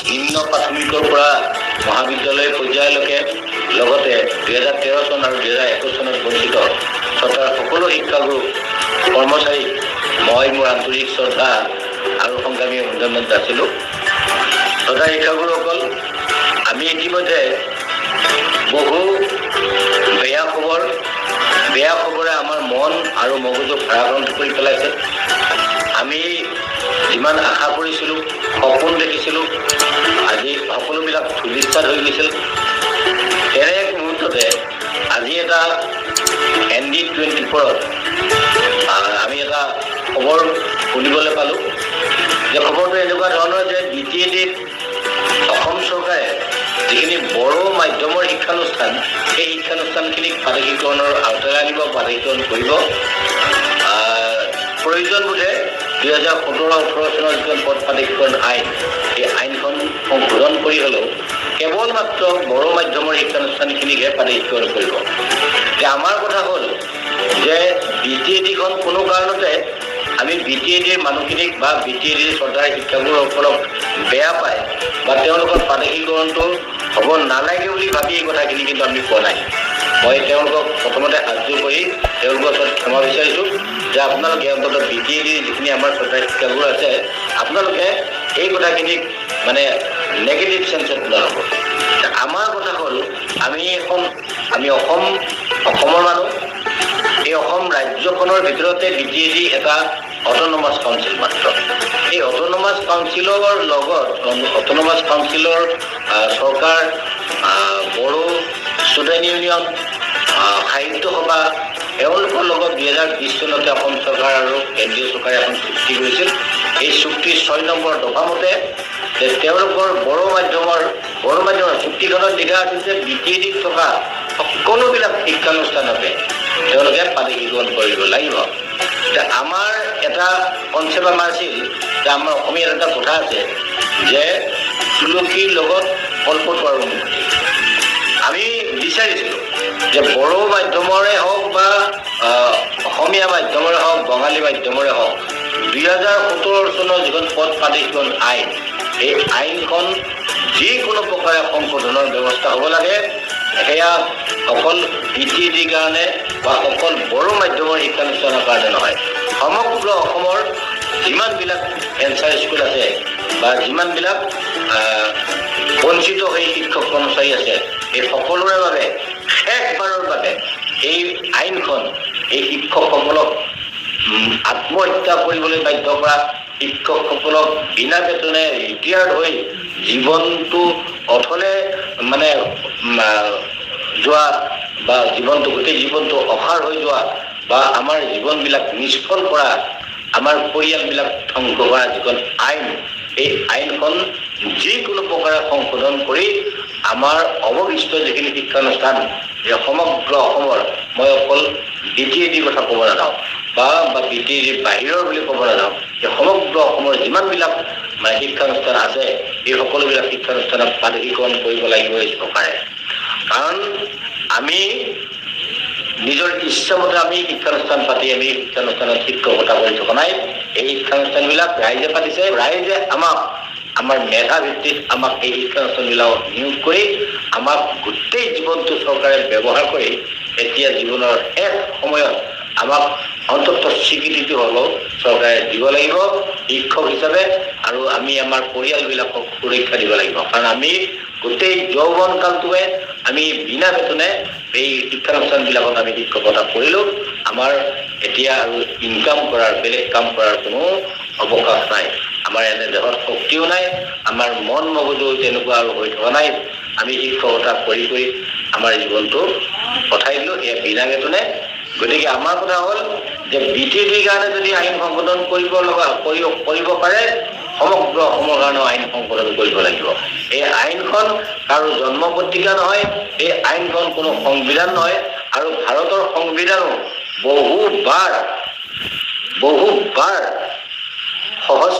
নিম্ন প্ৰাথমিকৰ পৰা মহাবিদ্যালয় পৰ্যায়লৈকে লগতে 2013 চন আৰু 2021 চনত বঞ্চিত তথা সকলো শিক্ষাগুৰু কৰ্মচাৰীক মই মোৰ আন্তৰিক শ্ৰদ্ধা আৰু সংগ্ৰামী অভিনন্দন যাচিলোঁ। তথা শিক্ষাগুৰুসকল, আমি ইতিমধ্যে বহু বেয়া খবৰে আমাৰ মন আৰু মগজুক ভাৰাক্ৰান্ত কৰি পেলাইছে। আমি যিমান আশা কৰিছিলোঁ, সপোন দেখিছিলোঁ, আজি সকলোবিলাক ধূলিসাৎ হৈ গৈছিল। তেনে এক মুহূৰ্ততে আজি এটা ND24ত আমি এটা খবৰ শুনিবলৈ পালোঁ যে খবৰটো এনেকুৱা ধৰণৰ যে BTADত অসম চৰকাৰে যিখিনি বড়ো মাধ্যমৰ শিক্ষানুষ্ঠান, সেই শিক্ষানুষ্ঠানখিনিক প্ৰাদেশিকৰণৰ আওতালৈ আনিব, প্ৰাদেশিকৰণ কৰিব। প্ৰয়োজন বোধে 2017-18 চনৰ যিখন পদ প্ৰাদেশিকৰণ আইন, এই আইনখন সংশোধন কৰি হ'লেও কেৱল মাত্ৰ বড়ো মাধ্যমৰ শিক্ষানুষ্ঠানখিনিকহে প্ৰাদেশিকৰণ কৰিব। এতিয়া আমাৰ কথা হ'ল যে BTADখন কোনো কাৰণতে আমি BTADৰ মানুহখিনিক বা BTADৰ চৰকাৰী শিক্ষাগুৰুসকলক বেয়া পায় বা তেওঁলোকৰ প্ৰাদেশিকৰণটো হ'ব নালাগে বুলি ভাবি এই কথাখিনি কিন্তু আমি কোৱা নাই। মই তেওঁলোকক প্ৰথমতে সাহায্য কৰি তেওঁলোকৰ ওচৰত ক্ষমা বিচাৰিছোঁ যে আপোনালোকে অন্ততঃ BTADৰ যিখিনি আমাৰ চৰকাৰী শিক্ষাগুৰু আছে, আপোনালোকে এই কথাখিনিক মানে নেগেটিভ চেঞ্চত নল'ব। আমাৰ কথা হ'ল আমি অসমৰ মানুহ। এই অসম ৰাজ্যখনৰ ভিতৰতে BTAD এটা অট'নমাছ কাউন্সিল মাত্ৰ। এই অট'নমাছ কাউন্সিলৰ লগত অট'নমাছ কাউন্সিলৰ চৰকাৰ, বড়ো ষ্টুডেণ্ট ইউনিয়ন, সাহিত্য সভা, এওঁলোকৰ লগত 2020 চনতে অসম চৰকাৰ আৰু কেন্দ্ৰীয় চৰকাৰে এখন চুক্তি কৰিছিল। এই চুক্তিৰ 6 নম্বৰ দফা মতে যে তেওঁলোকৰ বড়ো মাধ্যমৰ চুক্তিখনত লিখা আছিল যে BTADত থকা সকলোবিলাক শিক্ষানুষ্ঠানতে তেওঁলোকে প্ৰাদেশিকৰণ কৰিব লাগিব। এতিয়া আমাৰ এটা কনচেপ্ট আছিল যে আমাৰ অসমীয়াত এটা কথা আছে যে তুলসীৰ লগত কল্পতৰু আৰু মুক্তি। আমি বিচাৰিছিলোঁ যে বড়ো মাধ্যমৰে হওক বা অসমীয়া মাধ্যমৰে হওক, বঙালী মাধ্যমৰে হওক, 2017 চনৰ যিখন পদ প্ৰাদেশিকৰণ আইন, এই আইনখন যিকোনো প্ৰকাৰে সংশোধনৰ ব্যৱস্থা হ'ব লাগে। সেয়া অকল BTADৰ কাৰণে বা অকল বড়ো মাধ্যমৰ শিক্ষানুষ্ঠানৰ কাৰণে নহয়, সমগ্ৰ অসমৰ যিমানবিলাক এনচাৰ স্কুল আছে বা যিমানবিলাক বঞ্চিত হৈ শিক্ষক কৰ্মচাৰী আছে, এই সকলোৰে বাবে শেষবাৰৰ বাবে এই আইনখন এই শিক্ষকসকলক আত্মহত্যা কৰিবলৈ বাধ্য কৰা শিক্ষকসকলক বিনা বেতনে ৰিটায়াৰ্ড হৈ জীৱনটো অথলে মানে যোৱা বা গোটেই জীৱনটো অসাৰ হৈ যোৱা বা আমাৰ জীৱনবিলাক নিষ্ফল কৰা, আমাৰ পৰিয়ালবিলাক ধ্বংস কৰা যিখন আইন, এই আইনখন যিকোনো প্ৰকাৰে সংশোধন কৰি আমাৰ অৱশিষ্ট যিখিনি শিক্ষানুষ্ঠান, এই সমগ্ৰ অসমৰ, মই অকল BTADৰ কথা ক'ব নাযাওঁ বা BTADৰ বাহিৰৰ বুলি ক'ব নাযাওঁ, এই সমগ্ৰ অসমৰ যিমানবিলাক মানে শিক্ষানুষ্ঠান আছে, এই সকলোবিলাক শিক্ষানুষ্ঠানক প্ৰাদেশিকৰণ কৰিব লাগিব এই চৰকাৰে। কাৰণ আমি নিজৰ ইচ্ছামতে আমি শিক্ষানুষ্ঠান পাতি আমি শিক্ষানুষ্ঠানত শিক্ষকতা কৰি থকা নাই। এই শিক্ষানুষ্ঠানবিলাক ৰাইজে পাতিছে, ৰাইজে আমাৰ মেধা ভিত্তিত আমাক এই শিক্ষানুষ্ঠানবিলাক নিয়োগ কৰি আমাক গোটেই জীৱনটো চৰকাৰে ব্যৱহাৰ কৰি এতিয়া জীৱনৰ শেষ সময়ত আমাক অন্তত স্বীকৃতিটো হ'লেও চৰকাৰে দিব লাগিব শিক্ষক হিচাপে, আৰু আমি আমাৰ পৰিয়ালবিলাকক সুৰক্ষা দিব লাগিব। কাৰণ আমি গোটেই যৌৱন কালটোৱে আমি বিনা বেতনে এই শিক্ষানুষ্ঠানবিলাকত আমি শিক্ষকতা কৰিলোঁ। আমাৰ এতিয়া আৰু ইনকাম কৰাৰ, বেলেগ কাম কৰাৰ কোনো অৱকাশ নাই। আমাৰ এনে দেহত শক্তিও নাই, আমাৰ মন মগজু তেনেকুৱা আৰু হৈ থকা নাই। আমি শিক্ষকতা কৰি আমাৰ জীৱনটো পঠাই দিলোঁ, এয়া বিনা বেতনে। গতিকে আমাৰ কথা হ'ল যে BTADৰ কাৰণে যদি আইন সংশোধন কৰিব পাৰে, সমগ্ৰ অসমৰ কাৰণে আইন সংশোধন কৰিব লাগিব। এই আইনখন কাৰো জন্ম পত্ৰিকা নহয়, এই আইনখন কোনো সংবিধান নহয়, আৰু ভাৰতৰ সংবিধানো বহুবাৰ সহজ